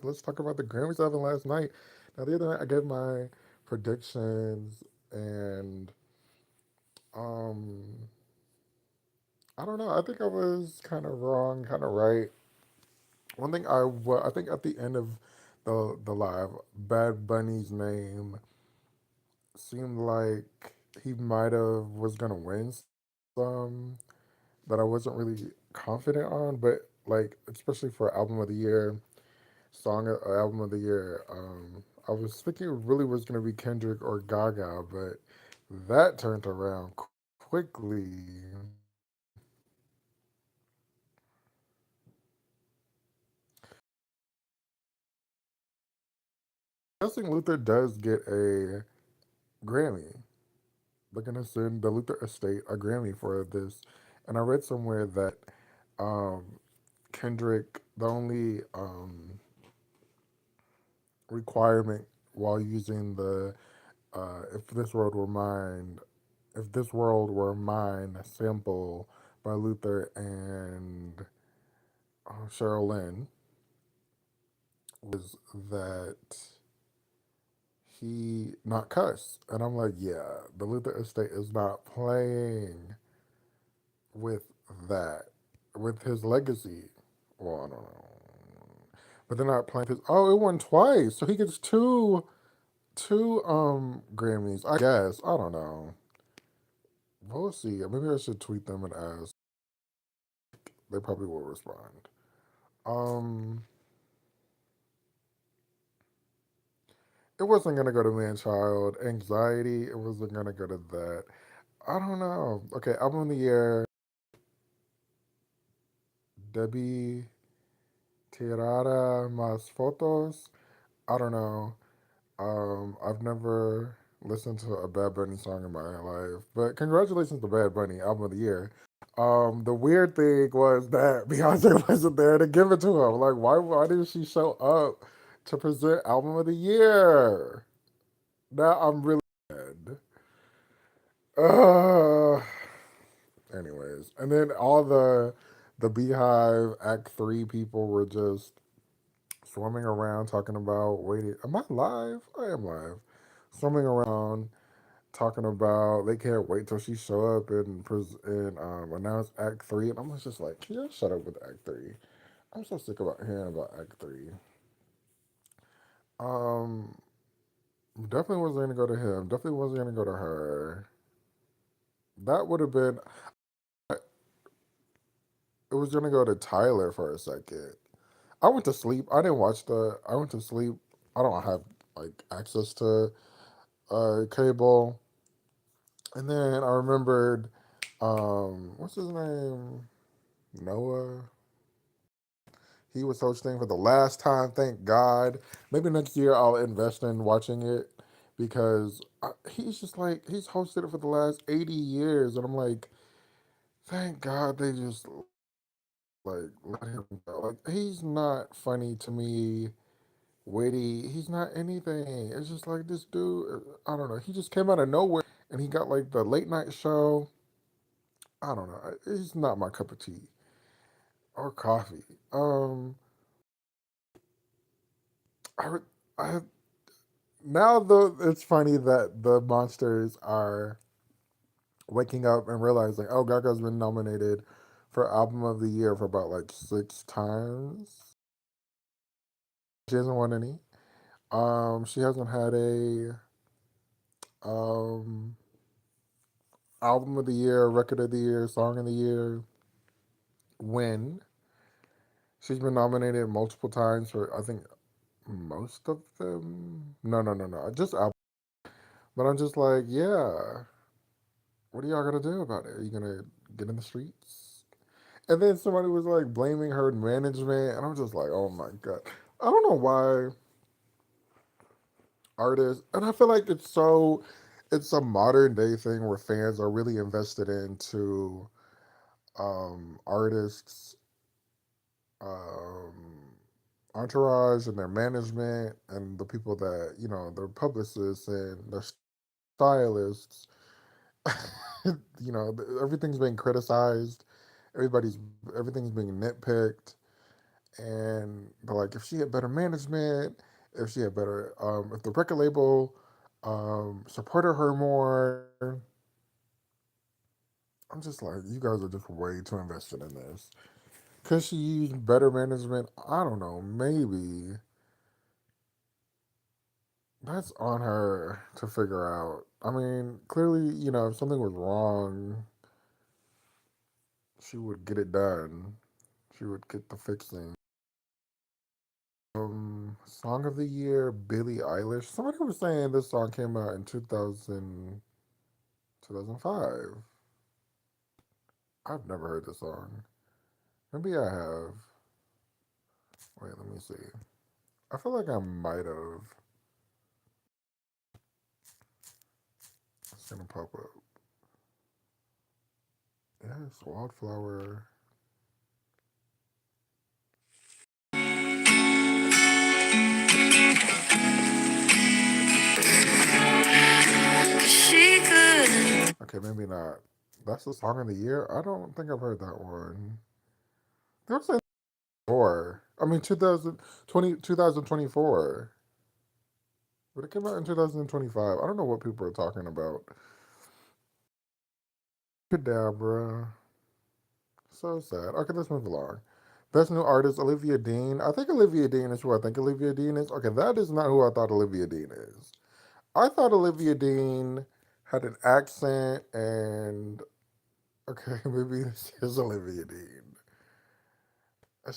Let's talk about the Grammys that happened last night. Now, the other night, I gave my predictions, and um, I don't know. I think I was kind of wrong, kind of right. One thing I think at the end of the live, Bad Bunny's name seemed like he might have was gonna win some that I wasn't really confident on, but like especially for album of the year, album of the year, I was thinking it really was gonna be Kendrick or Gaga, but that turned around quickly. Guessing Luther does get a Grammy. They're gonna send the Luther Estate a Grammy for this, and I read somewhere that um, Kendrick, the only requirement while using the "If This World Were Mine," "If This World Were Mine" sample by Luther and Cheryl Lynn was that he not cuss, and I'm like, yeah, the Luther Estate is not playing with that, with his legacy. Well, I don't know, but they're not playing his. Oh, it won twice, so he gets two Grammys. I guess I don't know. We'll see. Maybe I should tweet them and ask. They probably will respond. Um, it wasn't gonna go to Man Child. Anxiety. It wasn't gonna go to that. I don't know. Okay, album of the year. Debbie Tirara Más Fotos. I don't know. I've never listened to a Bad Bunny song in my life, but congratulations to Bad Bunny, album of the year. The weird thing was that Beyonce wasn't there to give it to him. Like, why didn't she show up to present album of the year? Now I'm really mad. Uh, anyways, and then all the Beehive Act Three people were just swarming around talking about waiting. Am I live? I am live. Swarming around talking about they can't wait till she show up and announce Act Three, and I'm just like, can you shut up with Act Three? I'm so sick about hearing about Act Three. Um, definitely wasn't gonna go to him. Definitely wasn't gonna go to her. That would have been. It was gonna go to Tyler for a second. I went to sleep. I didn't watch the. I went to sleep. I don't have like access to cable. And then I remembered, what's his name? Noah. He was hosting for the last time. Thank God. Maybe next year I'll invest in watching it because he's just like he's hosted it for the last 80 years, and I'm like, thank God they just like let him go. Like he's not funny to me. Witty. He's not anything. It's just like this dude. I don't know. He just came out of nowhere, and he got like the late night show. I don't know. It's not my cup of tea or coffee. I, I now the it's funny that the monsters are waking up and realizing, oh, Gaga's been nominated for album of the year for about like 6 times. She hasn't won any. She hasn't had a um album of the year, record of the year, song of the year win. She's been nominated multiple times for I think most of them. No, just album. But I'm just like, yeah. What are y'all gonna do about it? Are you gonna get in the streets? And then somebody was like blaming her management, and I'm just like, oh my god. I don't know why artists, and I feel like it's a modern day thing where fans are really invested into artists' um, entourage and their management and the people that their publicists and their stylists. Everything's being criticized. Everybody's everything's being nitpicked, And but like, if she had better management, if she had better, if the record label supported her more, I'm just like, you guys are just way too invested in this. Could she use better management? I don't know. Maybe that's on her to figure out. I mean, clearly, if something was wrong, she would get it done. She would get the fixing. Song of the year, Billie Eilish. Somebody was saying this song came out in 2005. I've never heard this song. Maybe I have. Wait, let me see. I feel like I might have. It's gonna pop up. Yes, Wildflower. She could. Okay, maybe not. That's the song of the year. I don't think I've heard that one. They were saying four. I mean, 2024. But it came out in 2025. I don't know what people are talking about. Cadabra. So sad. Okay, let's move along. Best new artist, Olivia Dean. I think Olivia Dean is who I think Olivia Dean is. Okay, that is not who I thought Olivia Dean is. I thought Olivia Dean had an accent and okay, maybe this is Olivia Dean.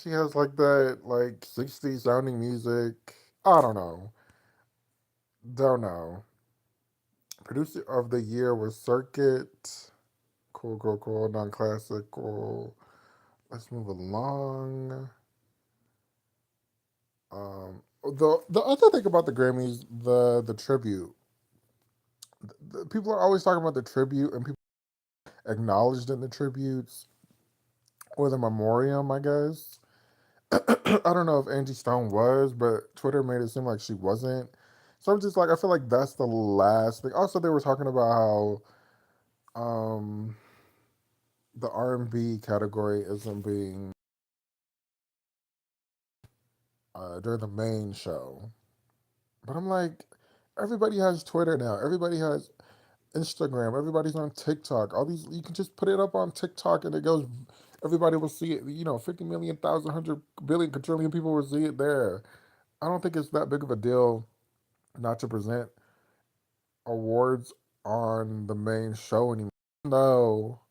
She has like that like 60s sounding music. I don't know. Don't know. Producer of the year was Circuit. Cool, cool, cool. Non classical. Let's move along. The other thing about the Grammys, the tribute. People are always talking about the tribute and people acknowledged in the tributes or the memoriam, I guess. I don't know if Angie Stone was, but Twitter made it seem like she wasn't. So I'm just like, I feel like that's the last thing. Also, they were talking about how the R&B category isn't being during the main show. But I'm like, everybody has Twitter now. Everybody has Instagram. Everybody's on TikTok. All these, you can just put it up on TikTok and it goes. Everybody will see it. 50 million, thousand, hundred billion, quadrillion people will see it there. I don't think it's that big of a deal not to present awards on the main show anymore. No,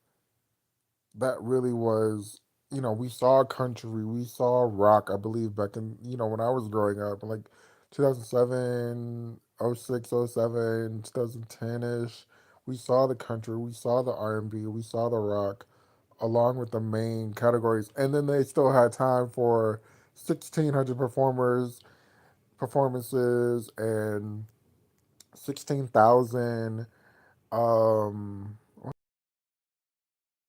that really was. We saw country, we saw rock. I believe back in when I was growing up, in like 2007, '06, '07, 2010 ish. We saw the country, we saw the R&B, we saw the rock, along with the main categories, and then they still had time for 1,600 performances and 16,000 um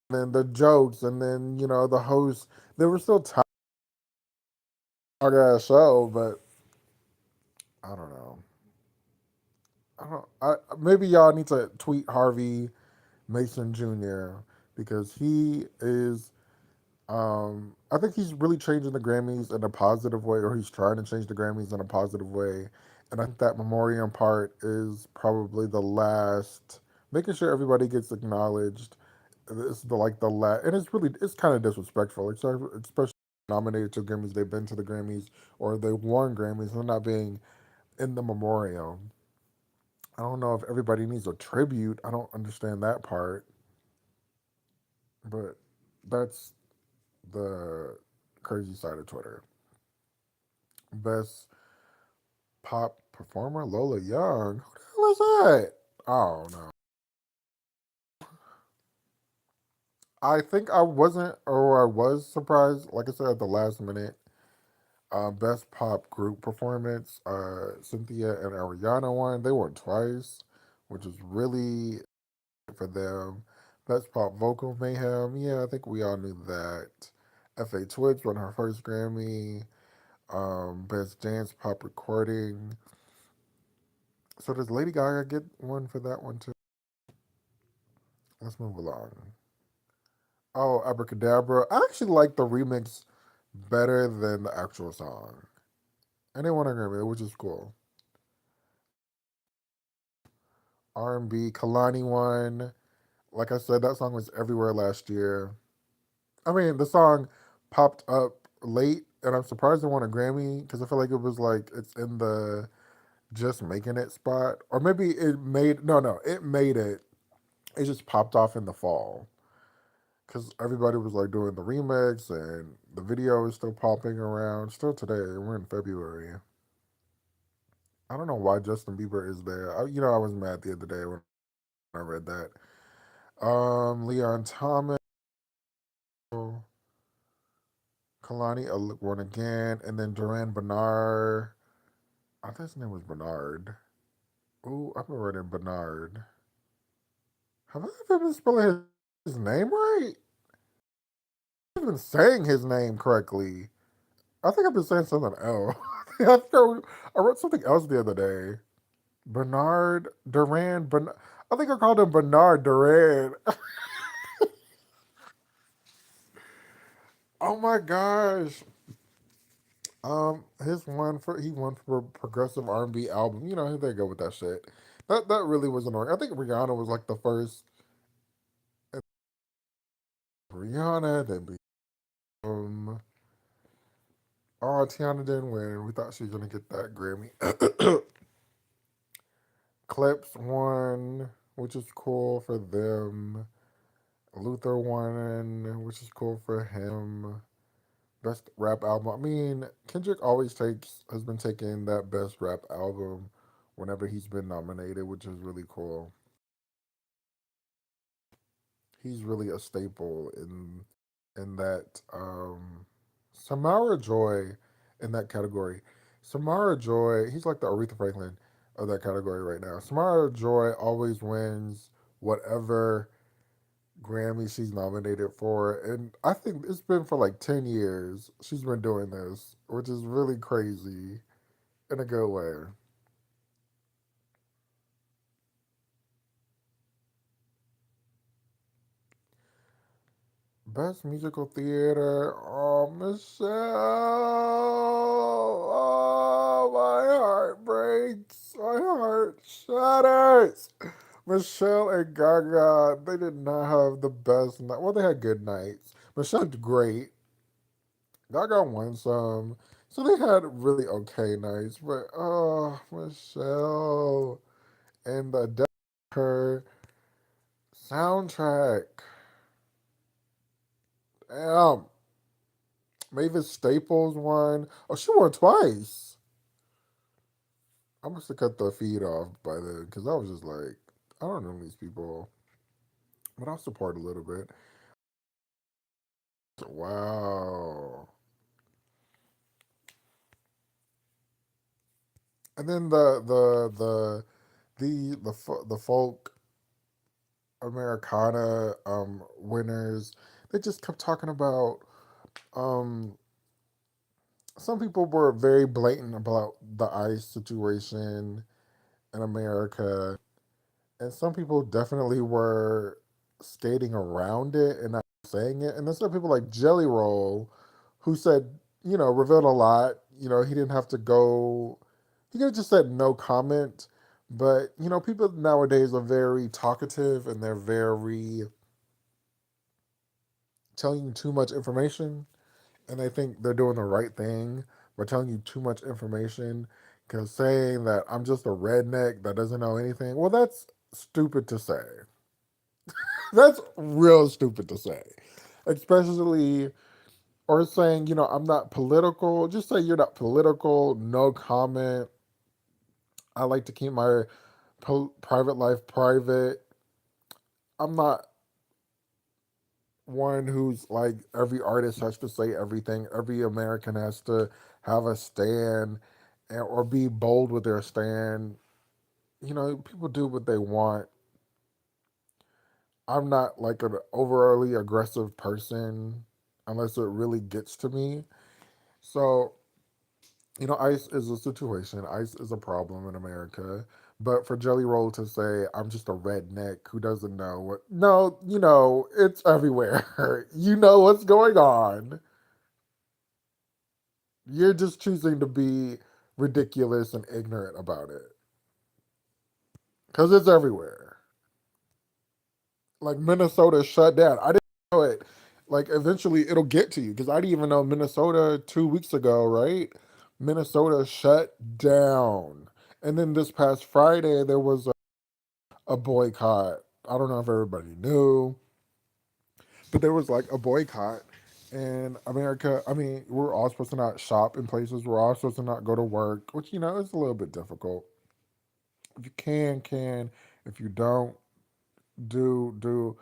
then the jokes and then the host. They were still tired ass show, but I don't know. I don't. Maybe y'all need to tweet Harvey Mason Jr. because he is. I think he's really changing the Grammys in a positive way, or he's trying to change the Grammys in a positive way. And I think that memoriam part is probably the last, making sure everybody gets acknowledged. It's the last, and it's kind of disrespectful, especially nominated to Grammys. They've been to the Grammys or they won Grammys. They're not being in the memoriam. I don't know if everybody needs a tribute. I don't understand that part, but that's the crazy side of Twitter. Best pop performer, Lola Young. Who the hell is that? Oh no. I think I wasn't, or I was surprised. Like I said, at the last minute. Best pop group performance. Cynthia and Ariana won. They won twice, which is really for them. Best pop vocal mayhem. Yeah, I think we all knew that. Fa Twitch won her first Grammy. Best dance pop recording. So does Lady Gaga get one for that one too? Let's move along. Oh, Abracadabra. I actually like the remix better than the actual song. And they won a Grammy, which is cool. R&B, Kalani won. Like I said, that song was everywhere last year. I mean, the song popped up late, and I'm surprised it won a Grammy because I feel like it was like it's in the just making it spot, or maybe it made no, it made it. It just popped off in the fall because everybody was like doing the remix, and the video is still popping around still today. We're in February. I don't know why Justin Bieber is there. I was mad the other day when I read that. Leon Thomas, Kalani won again, and then Duran Bernard. I thought his name was Bernard. Ooh, I've been writing Bernard. Have I ever been spelling his name right? I've been saying his name correctly. I think I've been saying something else. I wrote something else the other day. Bernard Duran. I think I called him Bernard Duran. Oh my gosh. His one for he won for progressive R&B album. Here they go with that shit. That really was annoying. I think Rihanna was like the first. Rihanna, then um, oh, Tiana didn't win. We thought she was gonna get that Grammy. Clips won, which is cool for them. Luther won, which is cool for him. Best rap album. I mean, Kendrick always has been taking that best rap album whenever he's been nominated, which is really cool. He's really a staple in that. Samara Joy in that category. Samara Joy, he's like the Aretha Franklin of that category right now. Samara Joy always wins whatever Grammy she's nominated for, and I think it's been for like 10 years she's been doing this, which is really crazy in a good way. Best musical theater. Oh, Michelle. Oh, my heart breaks. My heart shatters. Michelle and Gaga, they did not have the best night. Well, they had good nights. Michelle did great. Gaga won some. So they had really okay nights. But, oh, Michelle. And her soundtrack. Damn. Mavis Staples won. Oh, she won twice. I must have cut the feed off by then because I was just like, I don't know these people, but I'll support a little bit. Wow. And then the folk Americana winners, they just kept talking about um some people were very blatant about the ICE situation in America, and some people definitely were skating around it and not saying it. And then some people like Jelly Roll, who said, revealed a lot. He didn't have to go. He could have just said no comment. But people nowadays are very talkative and they're very telling you too much information, and they think they're doing the right thing by telling you too much information. Because saying that I'm just a redneck that doesn't know anything, well, that's stupid to say. That's real stupid to say. Especially, or saying, I'm not political. Just say you're not political, no comment. I like to keep my private life private. I'm not one who's like every artist has to say everything. Every American has to have a stand or be bold with their stand. People do what they want. I'm not like an overly aggressive person unless it really gets to me. So, ICE is a situation. ICE is a problem in America. But for Jelly Roll to say, I'm just a redneck who doesn't know what. No, it's everywhere. You know what's going on. You're just choosing to be ridiculous and ignorant about it because it's everywhere. Like Minnesota shut down. I didn't know it. Like eventually it'll get to you because I didn't even know Minnesota 2 weeks ago, right? Minnesota shut down. And then this past Friday there was a boycott. I don't know if everybody knew, but there was like a boycott. And America, I mean, we're all supposed to not shop in places. We're all supposed to not go to work, which, is a little bit difficult. If you can. If you don't, do.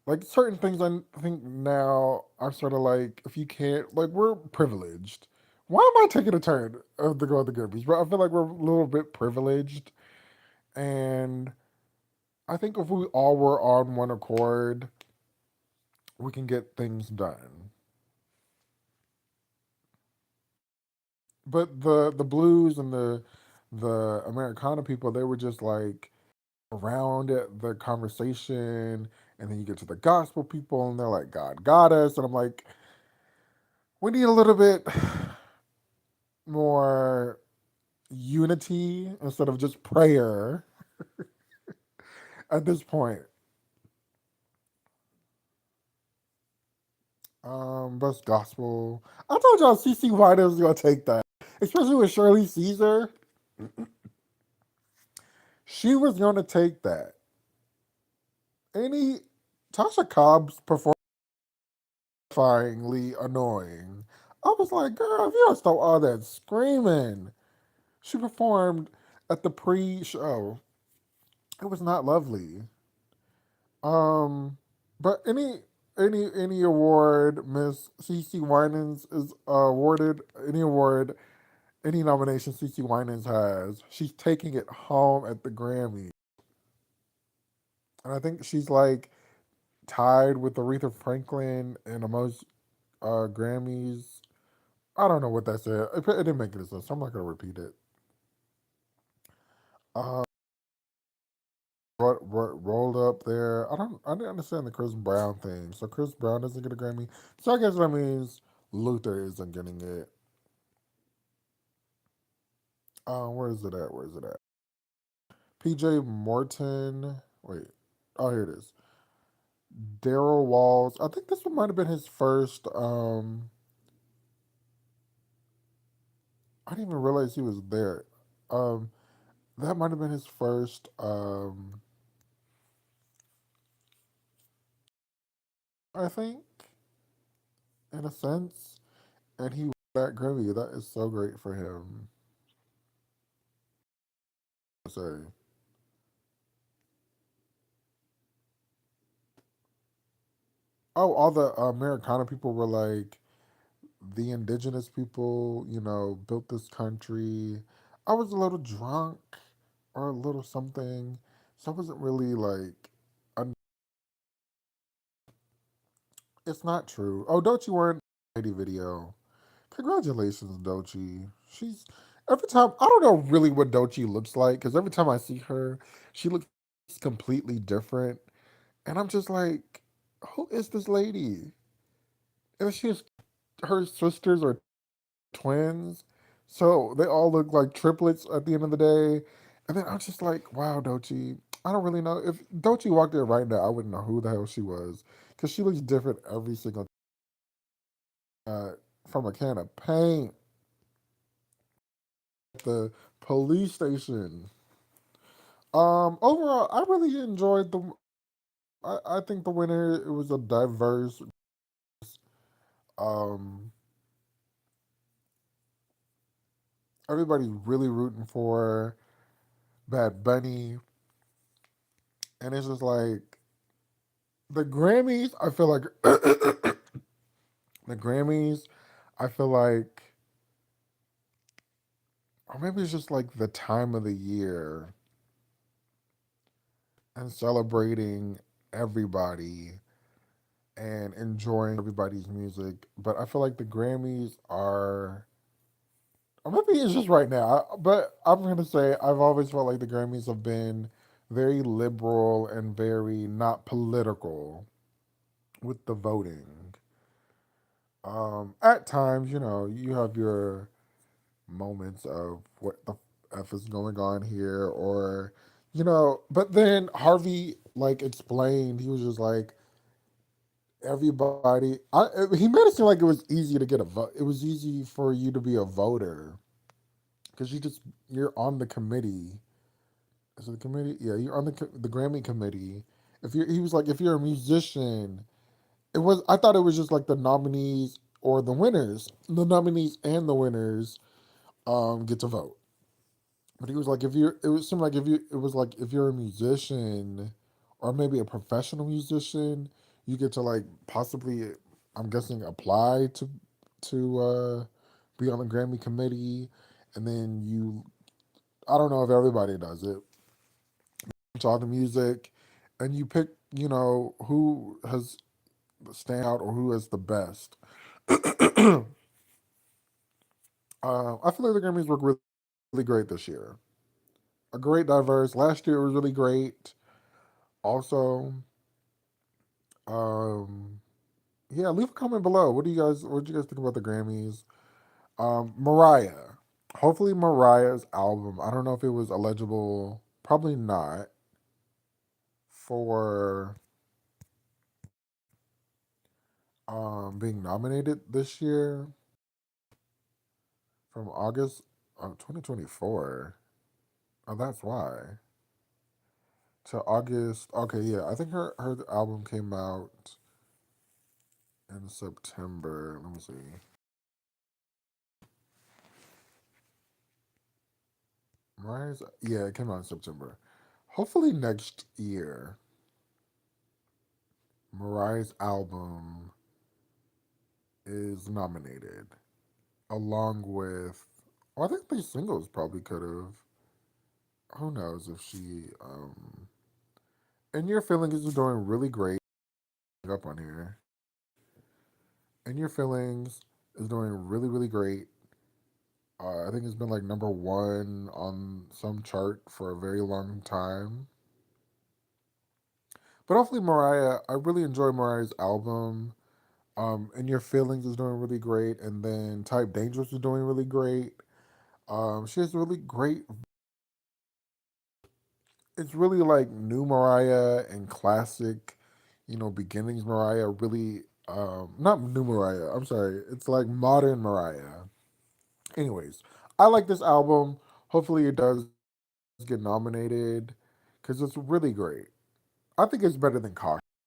Like certain things I think now are sort of like, if you can't, like, we're privileged. Why am I taking a turn of the go of the Grammys? But I feel like we're a little bit privileged. And I think if we all were on one accord, we can get things done. But the blues and the Americana people, they were just like around it, the conversation, and then you get to the gospel people, and they're like, "God got us," and I'm like, we need a little bit more unity instead of just prayer at this point. Best gospel. I told y'all CC White was gonna take that, especially with Shirley Caesar. She was gonna take that. Any Tasha Cobb's performingly annoying. I was like, girl, if you don't stop all that screaming. She performed at the pre-show. It was not lovely. Um, but any award Miss CC Winans is awarded, any award, any nomination CC Winans has, she's taking it home at the Grammy. And I think she's like tied with Aretha Franklin in the most Grammys. I don't know what that said. It didn't make any sense, so I'm not gonna repeat it. Uh, rolled up there. I didn't understand the Chris Brown thing. So Chris Brown doesn't get a Grammy. So I guess that means Luther isn't getting it. Where is it at? Where is it at? PJ Morton. Wait. Oh, here it is. Daryl Walls. I think this one might have been his first. I didn't even realize he was there. Um, that might have been his first. I think, in a sense, and he won that Grammy. That is so great for him. Say. Oh, all the Americana people were like, the indigenous people, built this country. I was a little drunk or a little something, so I wasn't really like, it's not true. Oh, Doechii weren't lady video. Congratulations, Doechii. She's every time I don't know really what Doechii looks like because every time I see her, she looks completely different, and I'm just like, who is this lady? And she's her sisters are twins. So they all look like triplets at the end of the day. And then I'm just like, wow, Doechii. I don't really know. If Doechii walked there right now, I wouldn't know who the hell she was. Because she looks different every single from a can of paint at the police station. Overall, I really enjoyed the. I think the winner, it was a diverse. Um, Everybody's really rooting for Bad Bunny. And it's just like, the Grammys, I feel like the Grammys, I feel like, or maybe it's just like the time of the year and celebrating everybody and enjoying everybody's music. But I feel like the Grammys are, or maybe it's just right now, but I'm going to say I've always felt like the Grammys have been very liberal and very not political with the voting. At times, you have your moments of what the f is going on here, or But then Harvey like explained, he was just like everybody. He made it seem like it was easy to get a vote. It was easy for you to be a voter because you're on the committee. Is it the committee? Yeah, you're on the Grammy committee. He was like, if you're a musician, it was. I thought it was just like the nominees or the winners. The nominees and the winners get to vote. But he was like, if you're, it was seemed like if you, it was like if you're a musician, or maybe a professional musician, you get to like possibly, I'm guessing, apply to be on the Grammy committee, and then I don't know if everybody does it, to all the music, and you pick, who has the standout or who has the best. I feel like the Grammys were really great this year. A great diverse. Last year it was really great. Also, um, yeah, leave a comment below. What do you guys think about the Grammys? Mariah. Hopefully Mariah's album. I don't know if it was eligible. Probably not for being nominated this year from August of 2024. Oh, that's why. To August. Okay, yeah. I think her album came out in September. Let me see. Mariah's, yeah, it came out in September. Hopefully next year, Mariah's album is nominated along with. Oh, I think these singles probably could have. Who knows if she. And Your Feelings is doing really great. Up on here. And Your Feelings is doing really, really great. I think it's been like number one on some chart for a very long time. But hopefully, Mariah, I really enjoy Mariah's album. And Your Feelings is doing really great. And then Type Dangerous is doing really great. She has really great. It's really like new Mariah and classic, beginnings Mariah. Really, not new Mariah. I'm sorry. It's like modern Mariah. Anyways, I like this album. Hopefully, it does get nominated because it's really great. I think it's better than Caution.